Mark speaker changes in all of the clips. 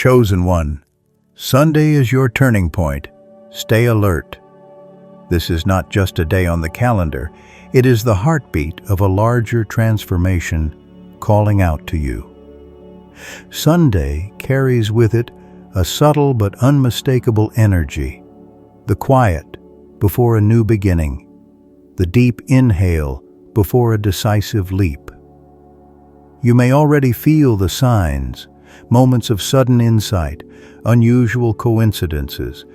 Speaker 1: Chosen one, Sunday is your turning point. Stay alert. This is not just a day on the calendar. It is the heartbeat of a larger transformation calling out to you. Sunday carries with it a subtle but unmistakable energy, the quiet before a new beginning, the deep inhale before a decisive leap. You may already feel the signs, moments of sudden insight, unusual coincidences,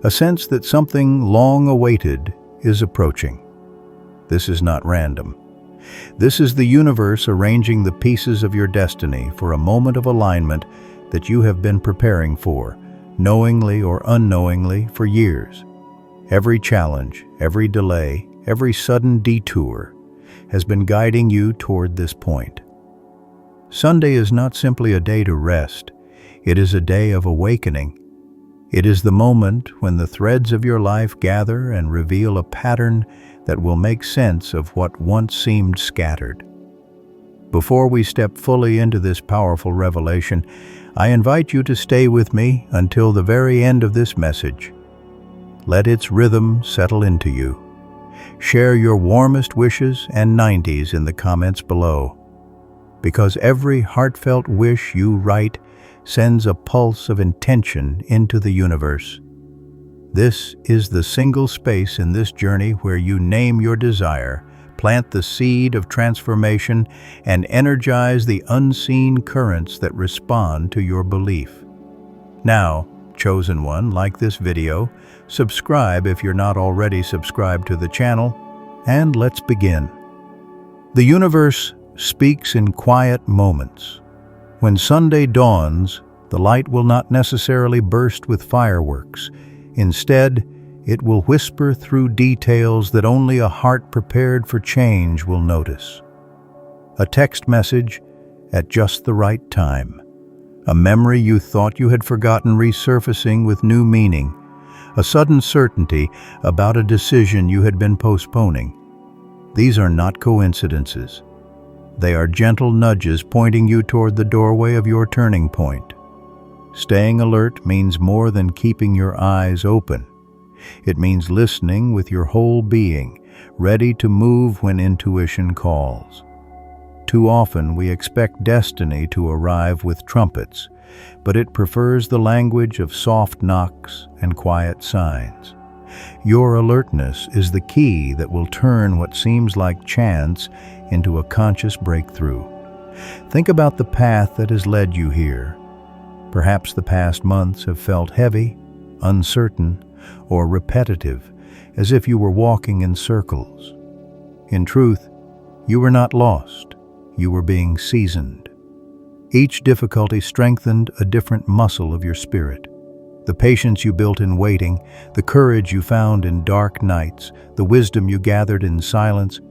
Speaker 1: a sense that something long awaited is approaching. This is not random. This is the universe arranging the pieces of your destiny for a moment of alignment that you have been preparing for, knowingly or unknowingly, for years. Every challenge, every delay, every sudden detour has been guiding you toward this point. Sunday is not simply a day to rest. It is a day of awakening. It is the moment when the threads of your life gather and reveal a pattern that will make sense of what once seemed scattered. Before we step fully into this powerful revelation, I invite you to stay with me until the very end of this message. Let its rhythm settle into you. Share your warmest wishes and 90s in the comments below, because every heartfelt wish you write sends a pulse of intention into the universe. This is the single space in this journey where you name your desire, plant the seed of transformation, and energize the unseen currents that respond to your belief. Now, chosen one, like this video, subscribe if you're not already subscribed to the channel, and let's begin. The universe speaks in quiet moments. When Sunday dawns, the light will not necessarily burst with fireworks. Instead, it will whisper through details that only a heart prepared for change will notice. A text message at just the right time. A memory you thought you had forgotten resurfacing with new meaning. A sudden certainty about a decision you had been postponing. These are not coincidences. They are gentle nudges pointing you toward the doorway of your turning point. Staying alert means more than keeping your eyes open. It means listening with your whole being, ready to move when intuition calls. Too often we expect destiny to arrive with trumpets, but it prefers the language of soft knocks and quiet signs. Your alertness is the key that will turn what seems like chance into a conscious breakthrough. Think about the path that has led you here. Perhaps the past months have felt heavy, uncertain, or repetitive, as if you were walking in circles. In truth, you were not lost. You were being seasoned. Each difficulty strengthened a different muscle of your spirit. The patience you built in waiting, the courage you found in dark nights, the wisdom you gathered in silence,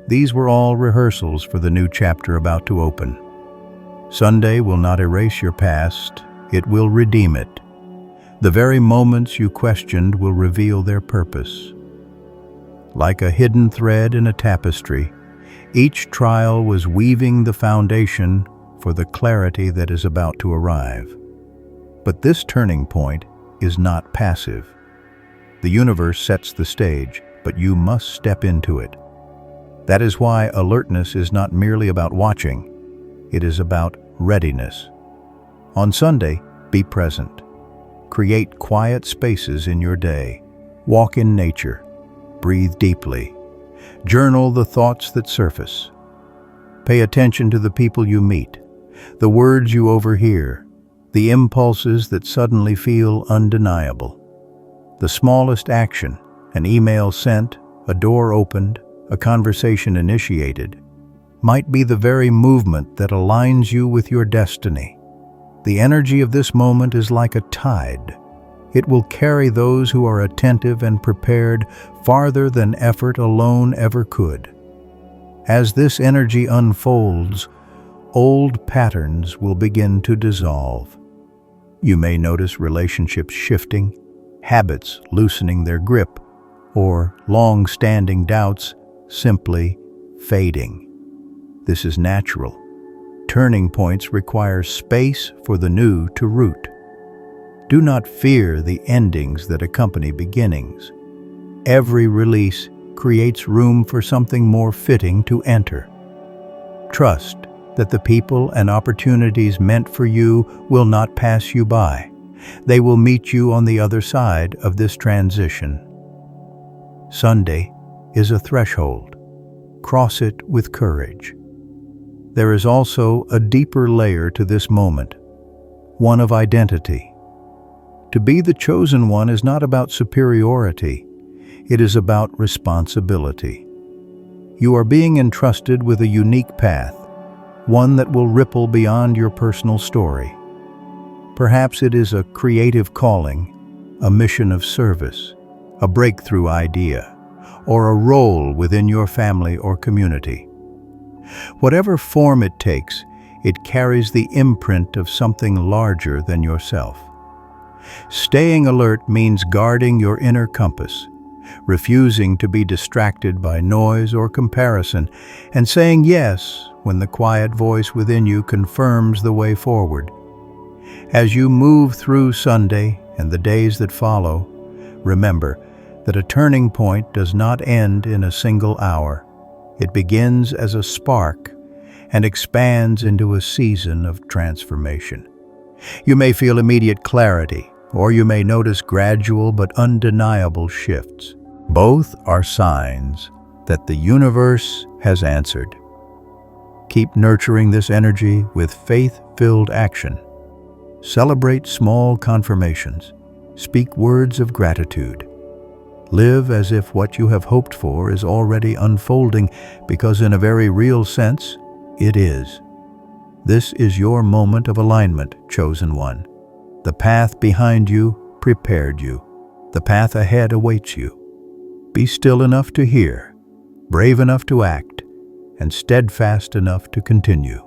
Speaker 1: these were all rehearsals for the new chapter about to open. Sunday will not erase your past, it will redeem it. The very moments you questioned will reveal their purpose. Like a hidden thread in a tapestry, each trial was weaving the foundation for the clarity that is about to arrive. But this turning point is not passive. The universe sets the stage, but you must step into it. That is why alertness is not merely about watching. It is about readiness. On Sunday, be present. Create quiet spaces in your day. Walk in nature. Breathe deeply. Journal the thoughts that surface. Pay attention to the people you meet, the words you overhear, the impulses that suddenly feel undeniable. The smallest action, an email sent, a door opened, a conversation initiated, might be the very movement that aligns you with your destiny. The energy of this moment is like a tide. It will carry those who are attentive and prepared farther than effort alone ever could. As this energy unfolds, old patterns will begin to dissolve. You may notice relationships shifting, habits loosening their grip, or long-standing doubts simply fading. This is natural. Turning points require space for the new to root. Do not fear the endings that accompany beginnings. Every release creates room for something more fitting to enter. Trust that the people and opportunities meant for you will not pass you by. They will meet you on the other side of this transition. Sunday is a threshold. Cross it with courage. There is also a deeper layer to this moment, one of identity. To be the chosen one is not about superiority, it is about responsibility. You are being entrusted with a unique path, one that will ripple beyond your personal story. Perhaps it is a creative calling, a mission of service, a breakthrough idea, or a role within your family or community. Whatever form it takes, it carries the imprint of something larger than yourself. Staying alert means guarding your inner compass, refusing to be distracted by noise or comparison, and saying yes when the quiet voice within you confirms the way forward. As you move through Sunday and the days that follow, remember that a turning point does not end in a single hour. It begins as a spark and expands into a season of transformation. You may feel immediate clarity, or you may notice gradual but undeniable shifts. Both are signs that the universe has answered. Keep nurturing this energy with faith-filled action. Celebrate small confirmations. Speak words of gratitude. Live as if what you have hoped for is already unfolding, because in a very real sense, it is. This is your moment of alignment, chosen one. The path behind you prepared you. The path ahead awaits you. Be still enough to hear, brave enough to act, and steadfast enough to continue.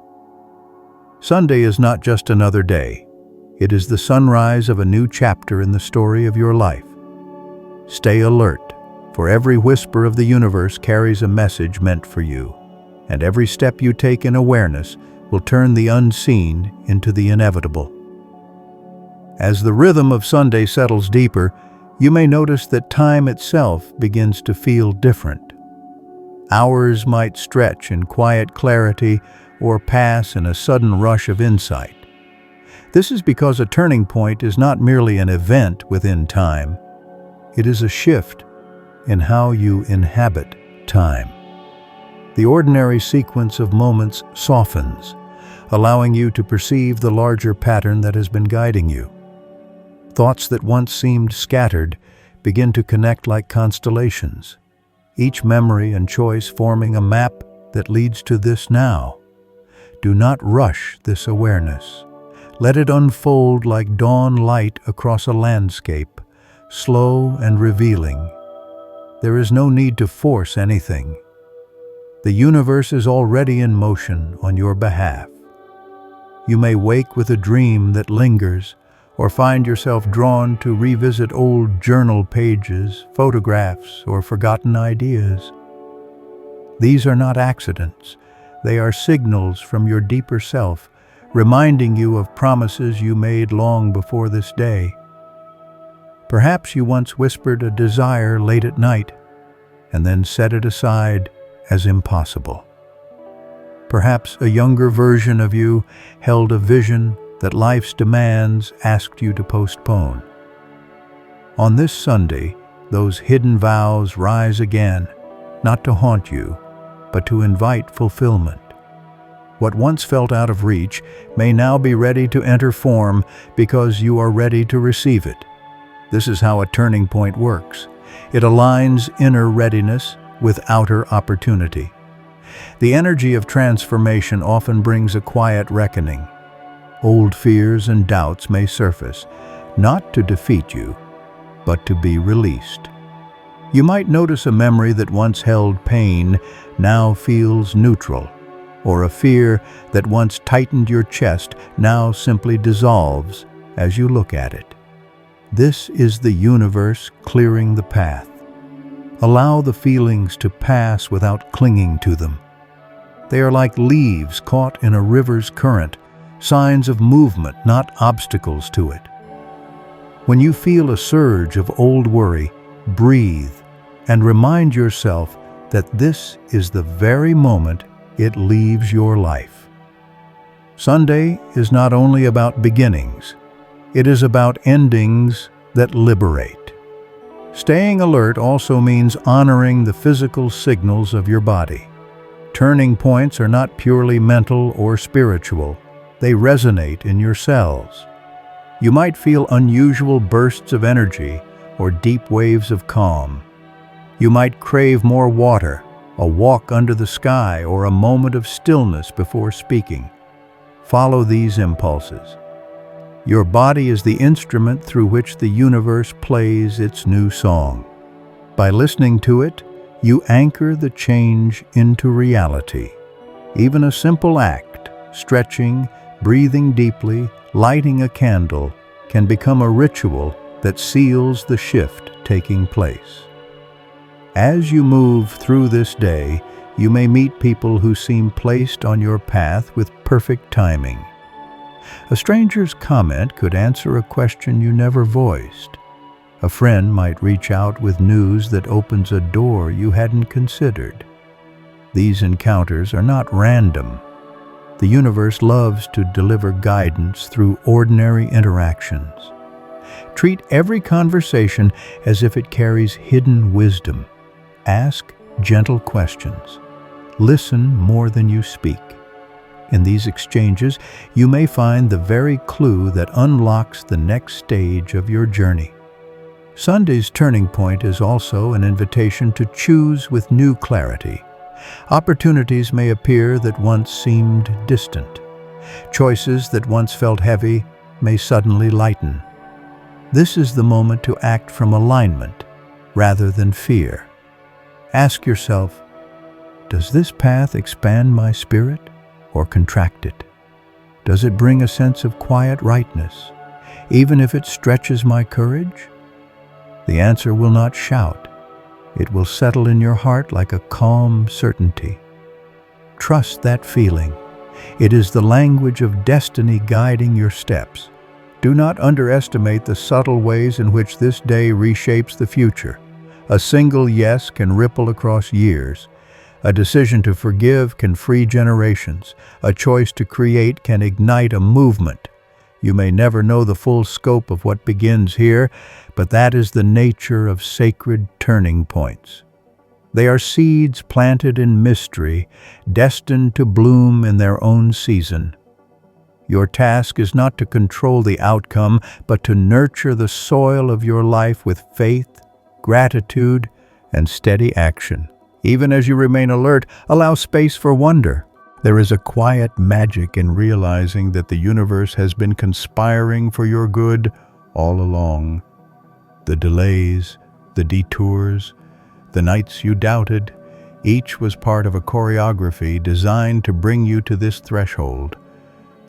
Speaker 1: Sunday is not just another day. It is the sunrise of a new chapter in the story of your life. Stay alert, for every whisper of the universe carries a message meant for you, and every step you take in awareness will turn the unseen into the inevitable. As the rhythm of Sunday settles deeper, you may notice that time itself begins to feel different. Hours might stretch in quiet clarity or pass in a sudden rush of insight. This is because a turning point is not merely an event within time. It is a shift in how you inhabit time. The ordinary sequence of moments softens, allowing you to perceive the larger pattern that has been guiding you. Thoughts that once seemed scattered begin to connect like constellations, each memory and choice forming a map that leads to this now. Do not rush this awareness. Let it unfold like dawn light across a landscape, slow and revealing. There is no need to force anything. The universe is already in motion on your behalf. You may wake with a dream that lingers, or find yourself drawn to revisit old journal pages, photographs, or forgotten ideas. These are not accidents. They are signals from your deeper self, reminding you of promises you made long before this day. Perhaps you once whispered a desire late at night, and then set it aside as impossible. Perhaps a younger version of you held a vision that life's demands asked you to postpone. On this Sunday, those hidden vows rise again, not to haunt you, but to invite fulfillment. What once felt out of reach may now be ready to enter form because you are ready to receive it. This is how a turning point works. It aligns inner readiness with outer opportunity. The energy of transformation often brings a quiet reckoning. Old fears and doubts may surface, not to defeat you, but to be released. You might notice a memory that once held pain now feels neutral, or a fear that once tightened your chest now simply dissolves as you look at it. This is the universe clearing the path. Allow the feelings to pass without clinging to them. They are like leaves caught in a river's current, signs of movement, not obstacles to it. When you feel a surge of old worry, breathe and remind yourself that this is the very moment it leaves your life. Sunday is not only about beginnings, it is about endings that liberate. Staying alert also means honoring the physical signals of your body. Turning points are not purely mental or spiritual. They resonate in your cells. You might feel unusual bursts of energy or deep waves of calm. You might crave more water, a walk under the sky, or a moment of stillness before speaking. Follow these impulses. Your body is the instrument through which the universe plays its new song. By listening to it, you anchor the change into reality. Even a simple act, stretching, breathing deeply, lighting a candle, can become a ritual that seals the shift taking place. As you move through this day, you may meet people who seem placed on your path with perfect timing. A stranger's comment could answer a question you never voiced. A friend might reach out with news that opens a door you hadn't considered. These encounters are not random. The universe loves to deliver guidance through ordinary interactions. Treat every conversation as if it carries hidden wisdom. Ask gentle questions. Listen more than you speak. In these exchanges, you may find the very clue that unlocks the next stage of your journey. Sunday's turning point is also an invitation to choose with new clarity. Opportunities may appear that once seemed distant. Choices that once felt heavy may suddenly lighten. This is the moment to act from alignment rather than fear. Ask yourself, does this path expand my spirit or contract it? Does it bring a sense of quiet rightness, even if it stretches my courage? The answer will not shout. It will settle in your heart like a calm certainty. Trust that feeling. It is the language of destiny guiding your steps. Do not underestimate the subtle ways in which this day reshapes the future. A single yes can ripple across years. A decision to forgive can free generations. A choice to create can ignite a movement. You may never know the full scope of what begins here, but that is the nature of sacred turning points. They are seeds planted in mystery, destined to bloom in their own season. Your task is not to control the outcome, but to nurture the soil of your life with faith, gratitude, and steady action. Even as you remain alert, allow space for wonder. There is a quiet magic in realizing that the universe has been conspiring for your good all along. The delays, the detours, the nights you doubted, each was part of a choreography designed to bring you to this threshold.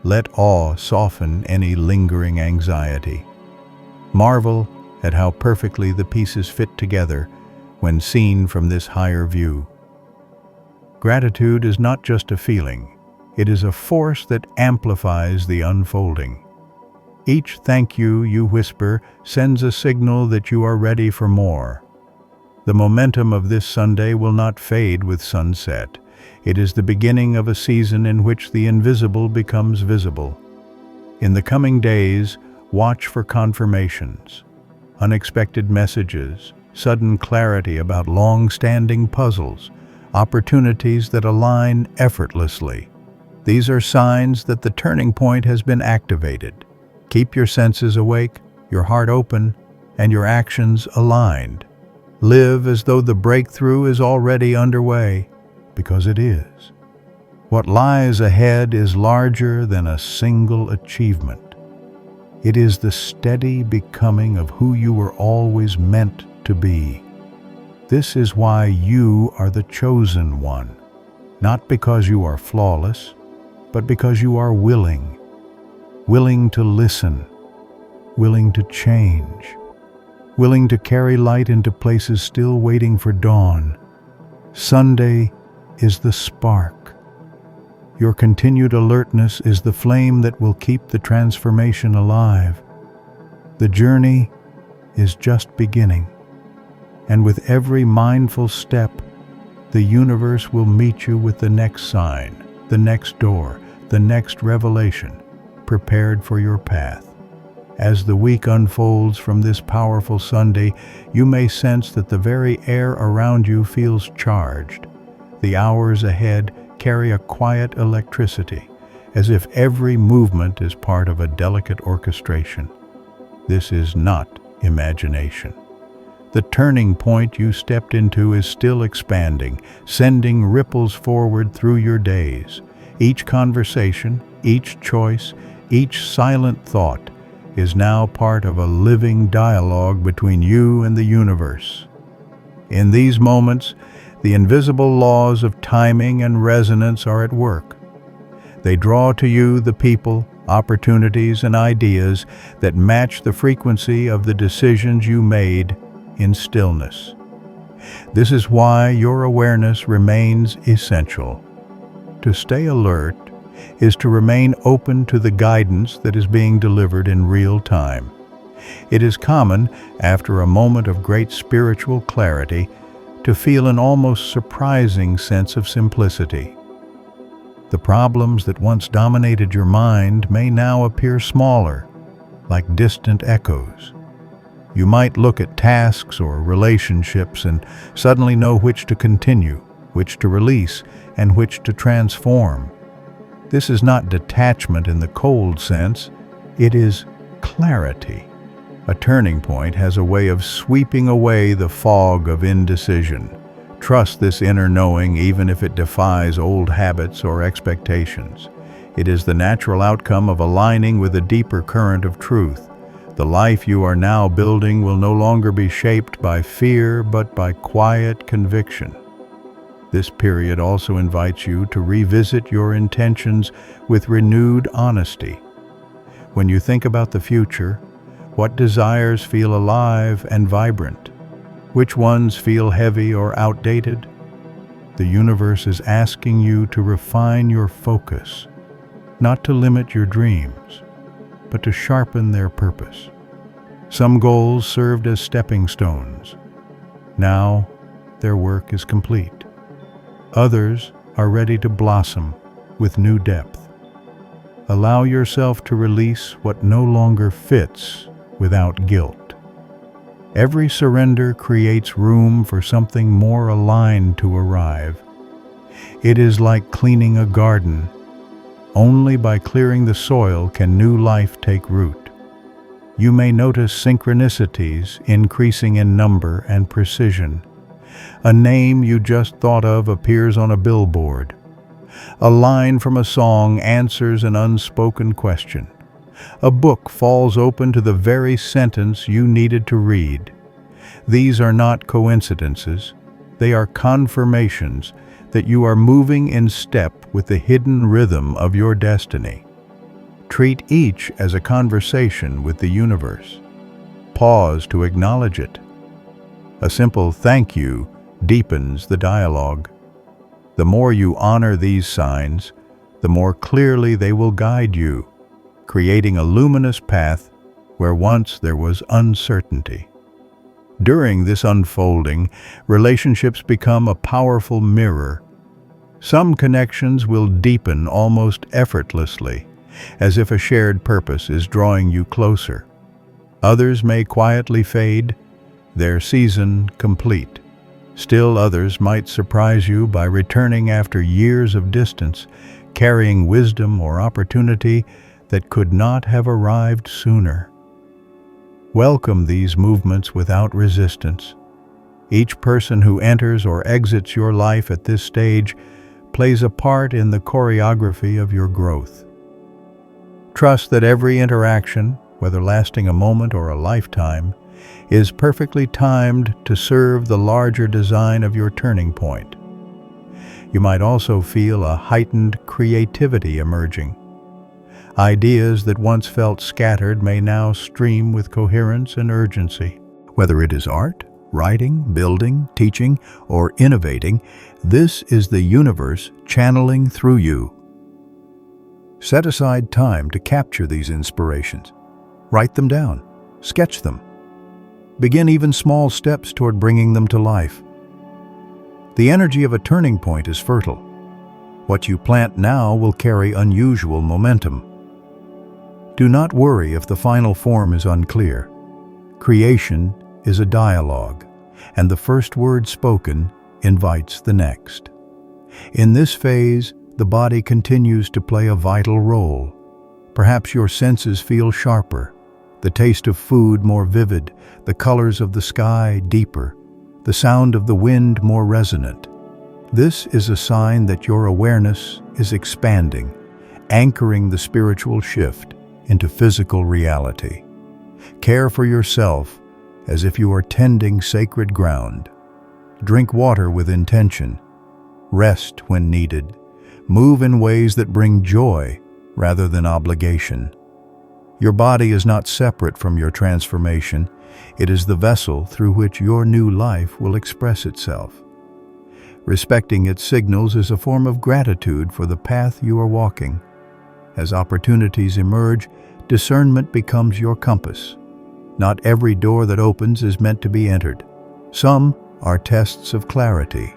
Speaker 1: Let awe soften any lingering anxiety. Marvel at how perfectly the pieces fit together when seen from this higher view. Gratitude is not just a feeling, it is a force that amplifies the unfolding. Each thank you you whisper sends a signal that you are ready for more. The momentum of this Sunday will not fade with sunset. It is the beginning of a season in which the invisible becomes visible. In the coming days, watch for confirmations, unexpected messages, sudden clarity about long-standing puzzles, opportunities that align effortlessly. These are signs that the turning point has been activated. Keep your senses awake, your heart open, and your actions aligned. Live as though the breakthrough is already underway, because it is. What lies ahead is larger than a single achievement. It is the steady becoming of who you were always meant to be. This is why you are the chosen one, not because you are flawless, but because you are willing to listen, willing to change, willing to carry light into places still waiting for dawn. Sunday is the spark. Your continued alertness is the flame that will keep the transformation alive. The journey is just beginning, and with every mindful step, the universe will meet you with the next sign, the next door, the next revelation, prepared for your path. As the week unfolds from this powerful Sunday, you may sense that the very air around you feels charged. The hours ahead carry a quiet electricity, as if every movement is part of a delicate orchestration. This is not imagination. The turning point you stepped into is still expanding, sending ripples forward through your days. Each conversation, each choice, each silent thought is now part of a living dialogue between you and the universe. In these moments, the invisible laws of timing and resonance are at work. They draw to you the people, opportunities, and ideas that match the frequency of the decisions you made in stillness. This is why your awareness remains essential. To stay alert is to remain open to the guidance that is being delivered in real time. It is common, after a moment of great spiritual clarity, to feel an almost surprising sense of simplicity. The problems that once dominated your mind may now appear smaller, like distant echoes. You might look at tasks or relationships and suddenly know which to continue, which to release, and which to transform. This is not detachment in the cold sense, it is clarity. A turning point has a way of sweeping away the fog of indecision. Trust this inner knowing even if it defies old habits or expectations. It is the natural outcome of aligning with a deeper current of truth. The life you are now building will no longer be shaped by fear but by quiet conviction. This period also invites you to revisit your intentions with renewed honesty. When you think about the future, what desires feel alive and vibrant? Which ones feel heavy or outdated? The universe is asking you to refine your focus, not to limit your dreams, but to sharpen their purpose. Some goals served as stepping stones. Now, their work is complete. Others are ready to blossom with new depth. Allow yourself to release what no longer fits without guilt. Every surrender creates room for something more aligned to arrive. It is like cleaning a garden. Only by clearing the soil can new life take root. You may notice synchronicities increasing in number and precision. A name you just thought of appears on a billboard. A line from a song answers an unspoken question. A book falls open to the very sentence you needed to read. These are not coincidences. They are confirmations that you are moving in step with the hidden rhythm of your destiny. Treat each as a conversation with the universe. Pause to acknowledge it. A simple thank you deepens the dialogue. The more you honor these signs, the more clearly they will guide you, creating a luminous path where once there was uncertainty. During this unfolding, relationships become a powerful mirror. Some connections will deepen almost effortlessly, as if a shared purpose is drawing you closer. Others may quietly fade, their season complete. Still others might surprise you by returning after years of distance, carrying wisdom or opportunity that could not have arrived sooner. Welcome these movements without resistance. Each person who enters or exits your life at this stage plays a part in the choreography of your growth. Trust that every interaction, whether lasting a moment or a lifetime, is perfectly timed to serve the larger design of your turning point. You might also feel a heightened creativity emerging. Ideas that once felt scattered may now stream with coherence and urgency. Whether it is art, writing, building, teaching, or innovating, this is the universe channeling through you. Set aside time to capture these inspirations. Write them down. Sketch them. Begin even small steps toward bringing them to life. The energy of a turning point is fertile. What you plant now will carry unusual momentum. Do not worry if the final form is unclear. Creation is a dialogue, and the first word spoken invites the next. In this phase, the body continues to play a vital role. Perhaps your senses feel sharper, the taste of food more vivid, the colors of the sky deeper, the sound of the wind more resonant. This is a sign that your awareness is expanding, anchoring the spiritual shift into physical reality. Care for yourself as if you are tending sacred ground. Drink water with intention. Rest when needed. Move in ways that bring joy rather than obligation. Your body is not separate from your transformation. It is the vessel through which your new life will express itself. Respecting its signals is a form of gratitude for the path you are walking. As opportunities emerge, discernment becomes your compass. Not every door that opens is meant to be entered. Some are tests of clarity,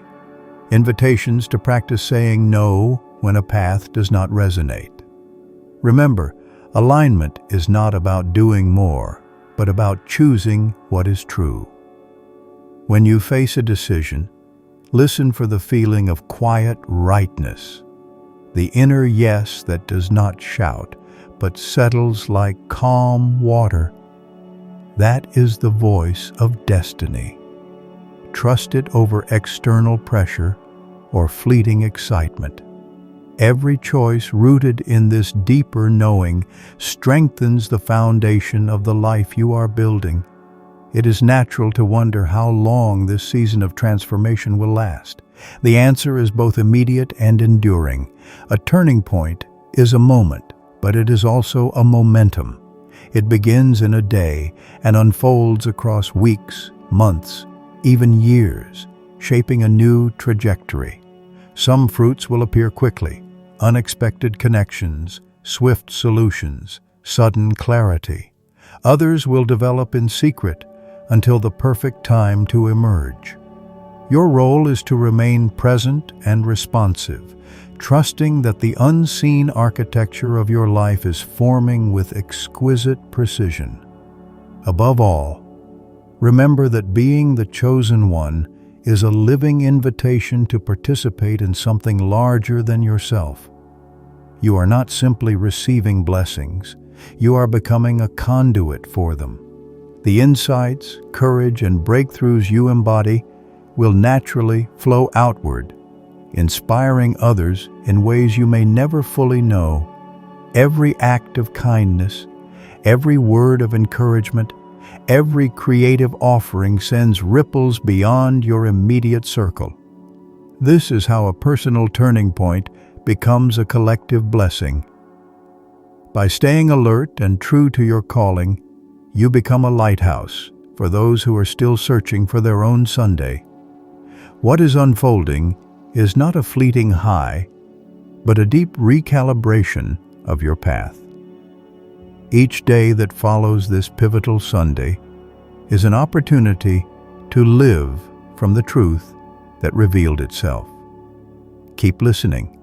Speaker 1: invitations to practice saying no when a path does not resonate. Remember, alignment is not about doing more, but about choosing what is true. When you face a decision, listen for the feeling of quiet rightness, the inner yes that does not shout, but settles like calm water. That is the voice of destiny. Trust it over external pressure or fleeting excitement. Every choice rooted in this deeper knowing strengthens the foundation of the life you are building. It is natural to wonder how long this season of transformation will last. The answer is both immediate and enduring. A turning point is a moment, but it is also a momentum. It begins in a day and unfolds across weeks, months, even years, shaping a new trajectory. Some fruits will appear quickly, unexpected connections, swift solutions, sudden clarity. Others will develop in secret until the perfect time to emerge. Your role is to remain present and responsive, trusting that the unseen architecture of your life is forming with exquisite precision. Above all, remember that being the chosen one is a living invitation to participate in something larger than yourself. You are not simply receiving blessings, you are becoming a conduit for them. The insights, courage, and breakthroughs you embody will naturally flow outward, inspiring others in ways you may never fully know. Every act of kindness, every word of encouragement, every creative offering sends ripples beyond your immediate circle. This is how a personal turning point becomes a collective blessing. By staying alert and true to your calling, you become a lighthouse for those who are still searching for their own Sunday. What is unfolding is not a fleeting high, but a deep recalibration of your path. Each day that follows this pivotal Sunday is an opportunity to live from the truth that revealed itself. Keep listening.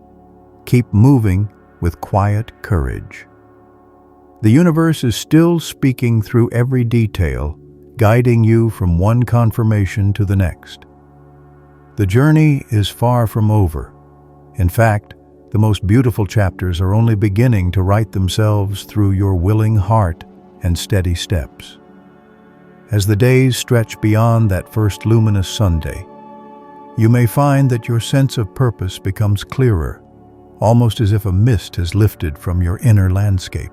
Speaker 1: Keep moving with quiet courage. The universe is still speaking through every detail, guiding you from one confirmation to the next. The journey is far from over. In fact, the most beautiful chapters are only beginning to write themselves through your willing heart and steady steps. As the days stretch beyond that first luminous Sunday, you may find that your sense of purpose becomes clearer, almost as if a mist has lifted from your inner landscape.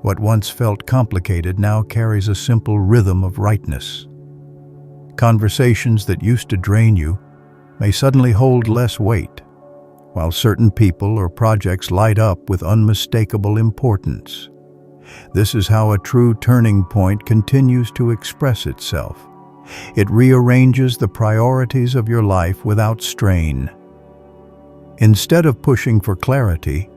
Speaker 1: What once felt complicated now carries a simple rhythm of rightness. Conversations that used to drain you may suddenly hold less weight, while certain people or projects light up with unmistakable importance. This is how a true turning point continues to express itself. It rearranges the priorities of your life without strain. Instead of pushing for clarity,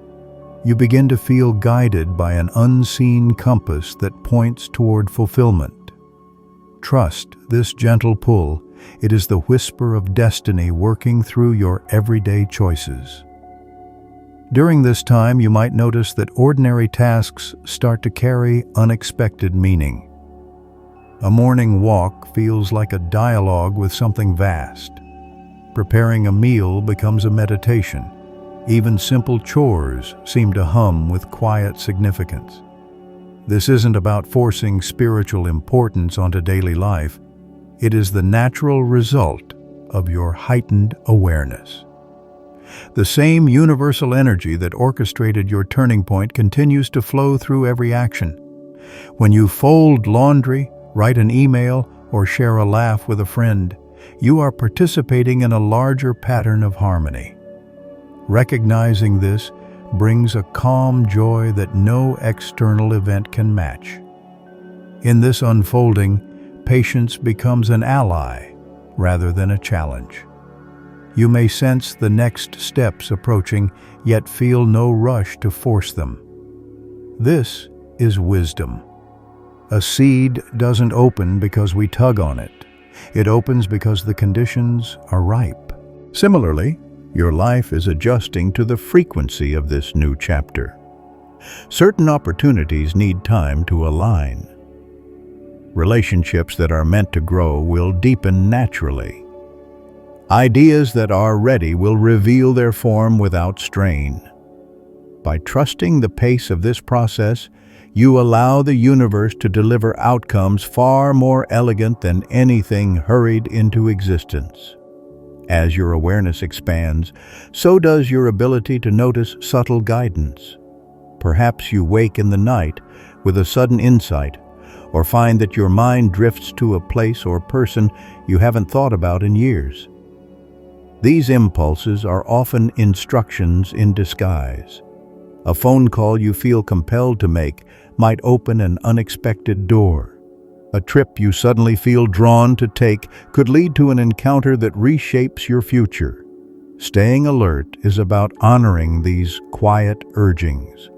Speaker 1: You begin to feel guided by an unseen compass that points toward fulfillment. Trust this gentle pull. It is the whisper of destiny working through your everyday choices. During this time, you might notice that ordinary tasks start to carry unexpected meaning. A morning walk feels like a dialogue with something vast. Preparing a meal becomes a meditation. Even simple chores seem to hum with quiet significance. This isn't about forcing spiritual importance onto daily life. It is the natural result of your heightened awareness. The same universal energy that orchestrated your turning point continues to flow through every action. When you fold laundry, write an email, or share a laugh with a friend, you are participating in a larger pattern of harmony. Recognizing this brings a calm joy that no external event can match. In this unfolding, patience becomes an ally rather than a challenge. You may sense the next steps approaching, yet feel no rush to force them. This is wisdom. A seed doesn't open because we tug on it. It opens because the conditions are ripe. Similarly, your life is adjusting to the frequency of this new chapter. Certain opportunities need time to align. Relationships that are meant to grow will deepen naturally. Ideas that are ready will reveal their form without strain. By trusting the pace of this process, you allow the universe to deliver outcomes far more elegant than anything hurried into existence. As your awareness expands, so does your ability to notice subtle guidance. Perhaps you wake in the night with a sudden insight, or find that your mind drifts to a place or person you haven't thought about in years. These impulses are often instructions in disguise. A phone call you feel compelled to make might open an unexpected door. A trip you suddenly feel drawn to take could lead to an encounter that reshapes your future. Staying alert is about honoring these quiet urgings.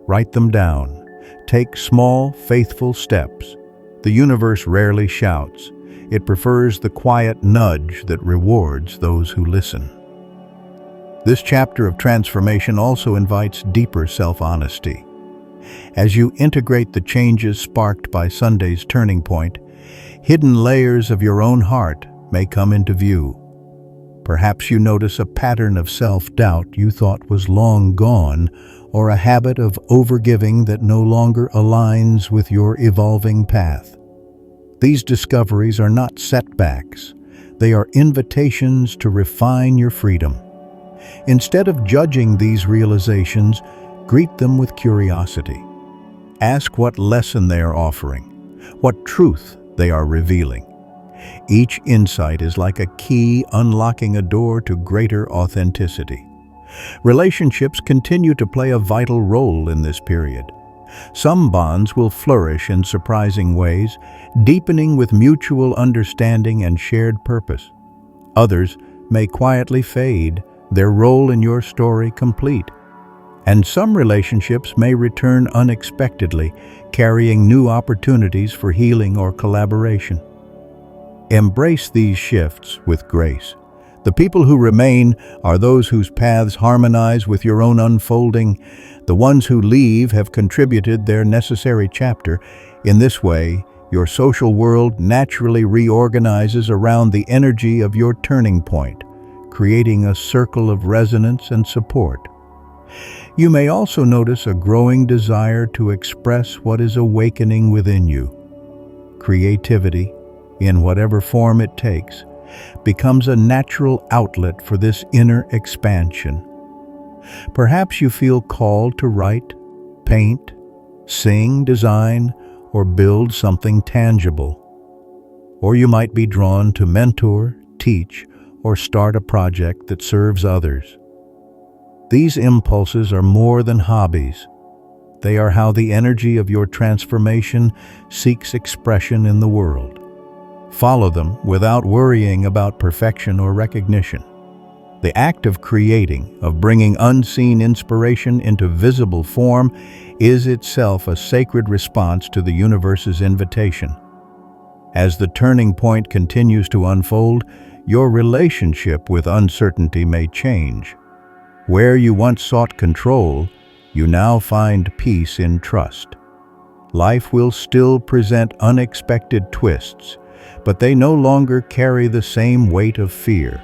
Speaker 1: Write them down. Take small, faithful steps. The universe rarely shouts. It prefers the quiet nudge that rewards those who listen. This chapter of transformation also invites deeper self-honesty. As you integrate the changes sparked by Sunday's turning point, hidden layers of your own heart may come into view. Perhaps you notice a pattern of self-doubt you thought was long gone, or a habit of overgiving that no longer aligns with your evolving path. These discoveries are not setbacks. They are invitations to refine your freedom. Instead of judging these realizations, greet them with curiosity. Ask what lesson they are offering, what truth they are revealing. Each insight is like a key unlocking a door to greater authenticity. Relationships continue to play a vital role in this period. Some bonds will flourish in surprising ways, deepening with mutual understanding and shared purpose. Others may quietly fade, their role in your story complete. And some relationships may return unexpectedly, carrying new opportunities for healing or collaboration. Embrace these shifts with grace. The people who remain are those whose paths harmonize with your own unfolding. The ones who leave have contributed their necessary chapter. In this way, your social world naturally reorganizes around the energy of your turning point, creating a circle of resonance and support. You may also notice a growing desire to express what is awakening within you. Creativity, in whatever form it takes, becomes a natural outlet for this inner expansion. Perhaps you feel called to write, paint, sing, design, or build something tangible. Or you might be drawn to mentor, teach, or start a project that serves others. These impulses are more than hobbies. They are how the energy of your transformation seeks expression in the world. Follow them without worrying about perfection or recognition. The act of creating, of bringing unseen inspiration into visible form, is itself a sacred response to the universe's invitation. As the turning point continues to unfold, your relationship with uncertainty may change. Where you once sought control, you now find peace in trust. Life will still present unexpected twists, but they no longer carry the same weight of fear.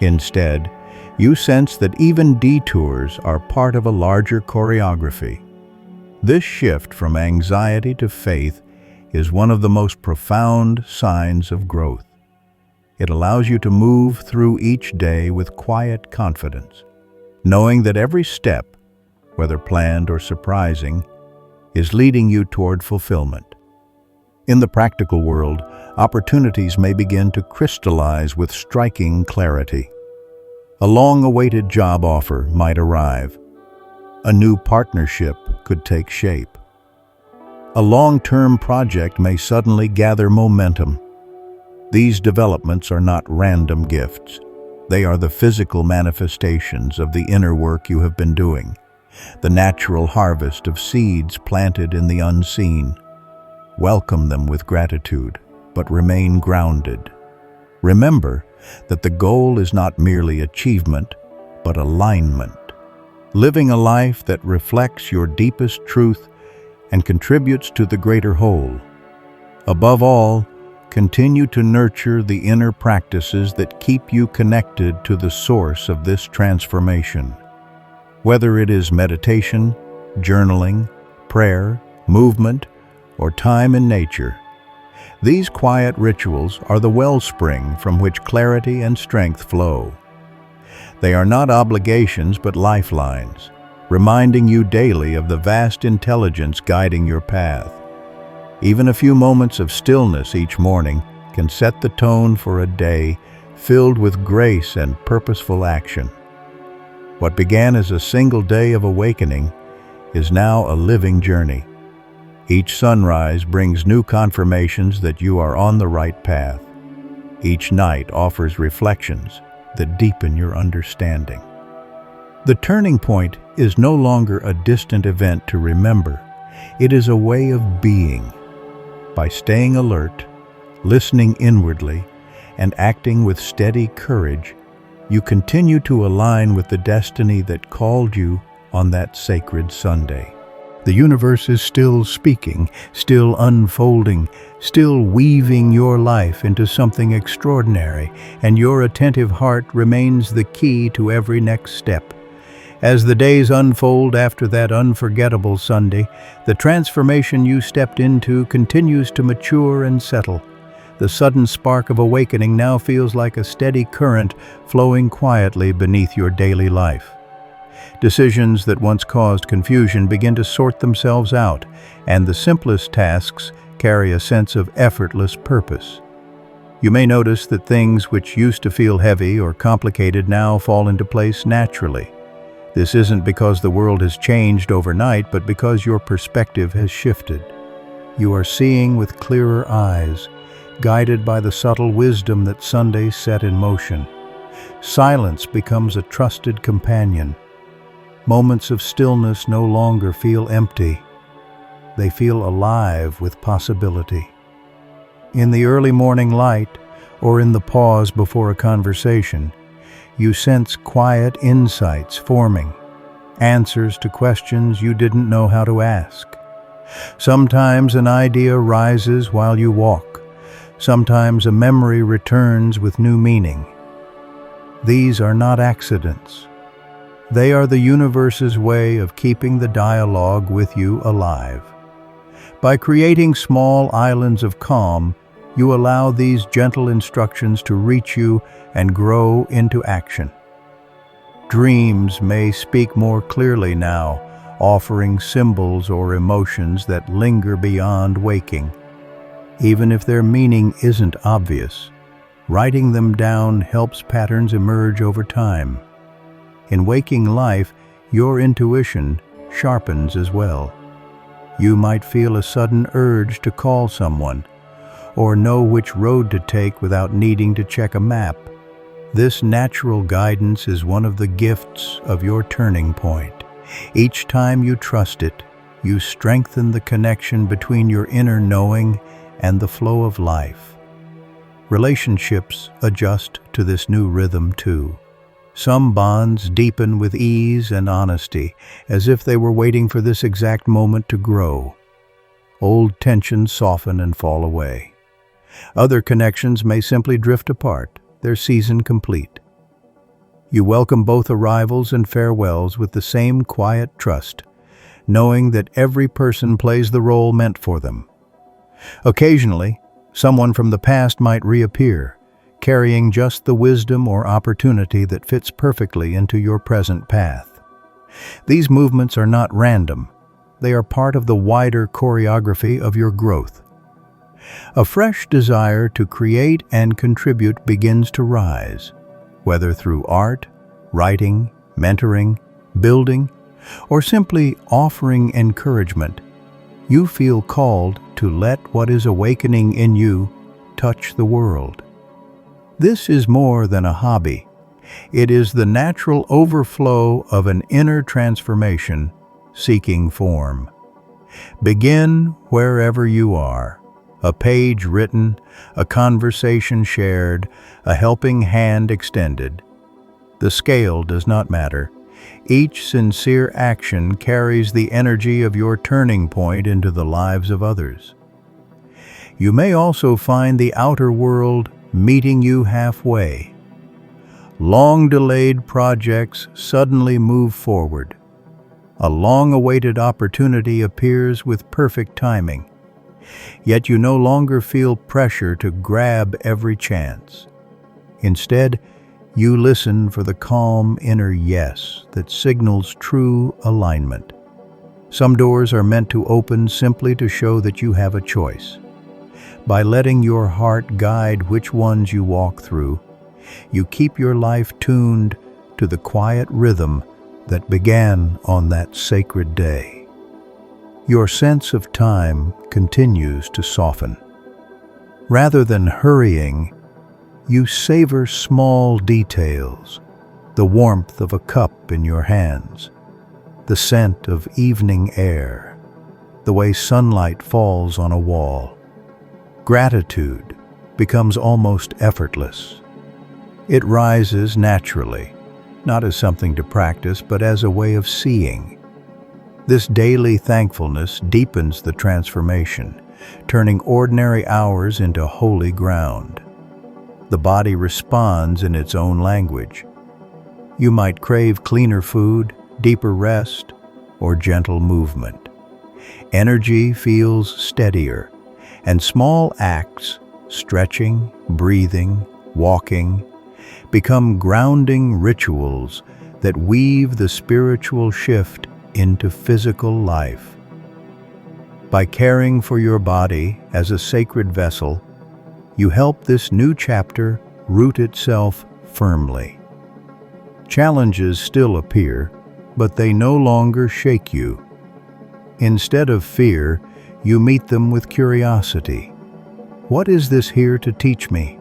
Speaker 1: Instead, you sense that even detours are part of a larger choreography. This shift from anxiety to faith is one of the most profound signs of growth. It allows you to move through each day with quiet confidence, knowing that every step, whether planned or surprising, is leading you toward fulfillment. In the practical world, opportunities may begin to crystallize with striking clarity. A long-awaited job offer might arrive. A new partnership could take shape. A long-term project may suddenly gather momentum. These developments are not random gifts. They are the physical manifestations of the inner work you have been doing, the natural harvest of seeds planted in the unseen. Welcome them with gratitude, but remain grounded. Remember that the goal is not merely achievement, but alignment. Living a life that reflects your deepest truth and contributes to the greater whole. Above all, continue to nurture the inner practices that keep you connected to the source of this transformation. Whether it is meditation, journaling, prayer, movement, or time in nature, these quiet rituals are the wellspring from which clarity and strength flow. They are not obligations but lifelines, reminding you daily of the vast intelligence guiding your path. Even a few moments of stillness each morning can set the tone for a day filled with grace and purposeful action. What began as a single day of awakening is now a living journey. Each sunrise brings new confirmations that you are on the right path. Each night offers reflections that deepen your understanding. The turning point is no longer a distant event to remember. It is a way of being. By staying alert, listening inwardly, and acting with steady courage, you continue to align with the destiny that called you on that sacred Sunday. The universe is still speaking, still unfolding, still weaving your life into something extraordinary, and your attentive heart remains the key to every next step. As the days unfold after that unforgettable Sunday, the transformation you stepped into continues to mature and settle. The sudden spark of awakening now feels like a steady current flowing quietly beneath your daily life. Decisions that once caused confusion begin to sort themselves out, and the simplest tasks carry a sense of effortless purpose. You may notice that things which used to feel heavy or complicated now fall into place naturally. This isn't because the world has changed overnight, but because your perspective has shifted. You are seeing with clearer eyes, guided by the subtle wisdom that Sunday set in motion. Silence becomes a trusted companion. Moments of stillness no longer feel empty. They feel alive with possibility. In the early morning light, or in the pause before a conversation, you sense quiet insights forming, answers to questions you didn't know how to ask. Sometimes an idea rises while you walk. Sometimes a memory returns with new meaning. These are not accidents. They are the universe's way of keeping the dialogue with you alive. By creating small islands of calm, you allow these gentle instructions to reach you and grow into action. Dreams may speak more clearly now, offering symbols or emotions that linger beyond waking. Even if their meaning isn't obvious, writing them down helps patterns emerge over time. In waking life, your intuition sharpens as well. You might feel a sudden urge to call someone, or know which road to take without needing to check a map. This natural guidance is one of the gifts of your turning point. Each time you trust it, you strengthen the connection between your inner knowing and the flow of life. Relationships adjust to this new rhythm too. Some bonds deepen with ease and honesty, as if they were waiting for this exact moment to grow. Old tensions soften and fall away. Other connections may simply drift apart, their season complete. You welcome both arrivals and farewells with the same quiet trust, knowing that every person plays the role meant for them. Occasionally, someone from the past might reappear, carrying just the wisdom or opportunity that fits perfectly into your present path. These movements are not random. They are part of the wider choreography of your growth. A fresh desire to create and contribute begins to rise, whether through art, writing, mentoring, building, or simply offering encouragement. You feel called to let what is awakening in you touch the world. This is more than a hobby. It is the natural overflow of an inner transformation seeking form. Begin wherever you are. A page written, a conversation shared, a helping hand extended. The scale does not matter. Each sincere action carries the energy of your turning point into the lives of others. You may also find the outer world meeting you halfway. Long-delayed projects suddenly move forward. A long-awaited opportunity appears with perfect timing. Yet you no longer feel pressure to grab every chance. Instead, you listen for the calm inner yes that signals true alignment. Some doors are meant to open simply to show that you have a choice. By letting your heart guide which ones you walk through, you keep your life tuned to the quiet rhythm that began on that sacred day. Your sense of time continues to soften. Rather than hurrying, you savor small details, the warmth of a cup in your hands, the scent of evening air, the way sunlight falls on a wall. Gratitude becomes almost effortless. It rises naturally, not as something to practice, but as a way of seeing. This daily thankfulness deepens the transformation, turning ordinary hours into holy ground. The body responds in its own language. You might crave cleaner food, deeper rest, or gentle movement. Energy feels steadier, and small acts, stretching, breathing, walking, become grounding rituals that weave the spiritual shift into physical life. By caring for your body as a sacred vessel, you help this new chapter root itself firmly. Challenges still appear, but they no longer shake you. Instead of fear, you meet them with curiosity. What is this here to teach me?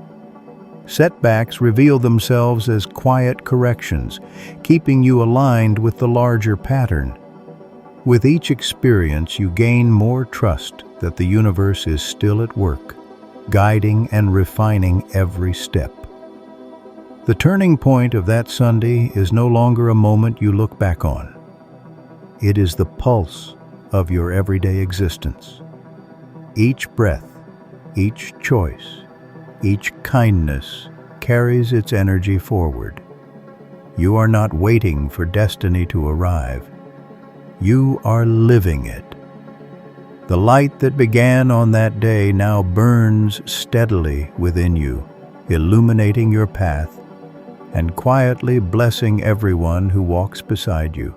Speaker 1: Setbacks reveal themselves as quiet corrections, keeping you aligned with the larger pattern. With each experience, you gain more trust that the universe is still at work, guiding and refining every step. The turning point of that Sunday is no longer a moment you look back on. It is the pulse of your everyday existence. Each breath, each choice, each kindness carries its energy forward. You are not waiting for destiny to arrive. You are living it. The light that began on that day now burns steadily within you, illuminating your path and quietly blessing everyone who walks beside you.